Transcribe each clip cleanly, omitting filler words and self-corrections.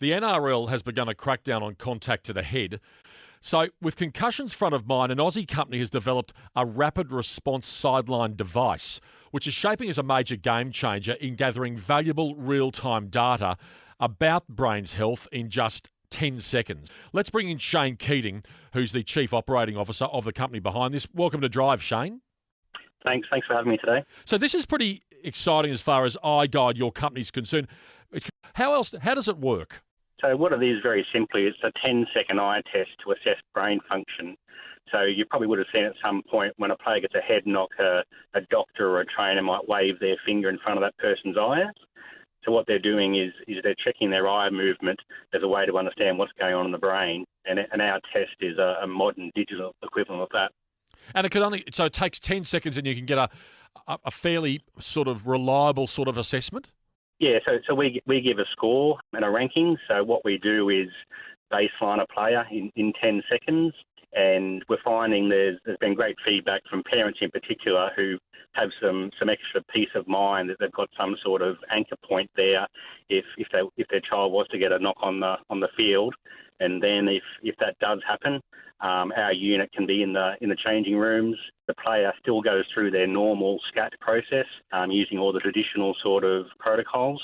The NRL has begun a crackdown on contact to the head. So, with concussions front of mind, an Aussie company has developed a rapid response sideline device, which is shaping as a major game changer in gathering valuable real-time data about brain's health in just 10 seconds. Let's bring in Shane Keating, who's the Chief Operating Officer of the company behind this. Welcome to Drive, Shane. Thanks for having me today. So this is pretty exciting as far as EyeGuide, your company's concerned. How does it work? So what it is, very simply, it's a 10-second eye test to assess brain function. So you probably would have seen at some point when a player gets a head knock, a doctor or a trainer might wave their finger in front of that person's eye. So what they're doing is they're checking their eye movement as a way to understand what's going on in the brain. And our test is a modern digital equivalent of that. And it takes 10 seconds and you can get a fairly sort of reliable sort of assessment? Yeah, so we give a score and a ranking. So what we do is baseline a player in 10 seconds, and we're finding there's been great feedback from parents in particular who have some extra peace of mind that they've got some sort of anchor point there if their child was to get a knock on the field. And then if that does happen, our unit can be in the changing rooms. The player still goes through their normal scat process using all the traditional sort of protocols.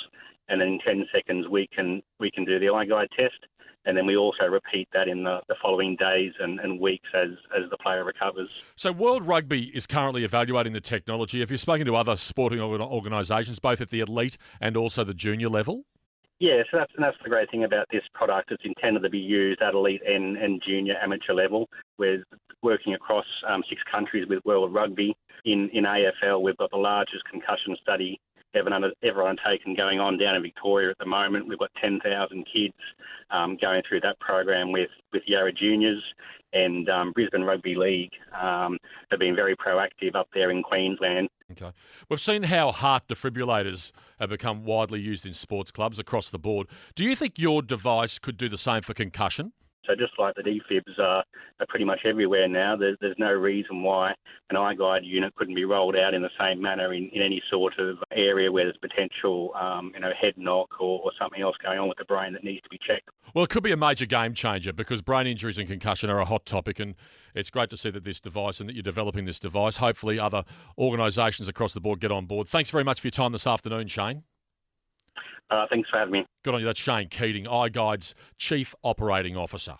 And then in 10 seconds, we can do the EyeGuide test. And then we also repeat that in the following days and weeks as the player recovers. So World Rugby is currently evaluating the technology. Have you spoken to other sporting organisations, both at the elite and also the junior level? Yeah, so that's the great thing about this product. It's intended to be used at elite and junior amateur level. We're working across 6 countries with World Rugby. In AFL, we've got the largest concussion study ever undertaken going on down in Victoria at the moment. We've got 10,000 kids going through that program with Yarra juniors, and Brisbane Rugby League have been very proactive up there in Queensland. Okay. We've seen how heart defibrillators have become widely used in sports clubs across the board. Do you think your device could do the same for concussion? So just like the defibs are pretty much everywhere now, there's no reason why an EyeGuide unit couldn't be rolled out in the same manner in any sort of area where there's potential head knock or something else going on with the brain that needs to be checked. Well, it could be a major game changer because brain injuries and concussion are a hot topic, and it's great to see that this device and that you're developing this device. Hopefully other organisations across the board get on board. Thanks very much for your time this afternoon, Shane. Thanks for having me. Good on you. That's Shane Keating, EyeGuide's Chief Operating Officer.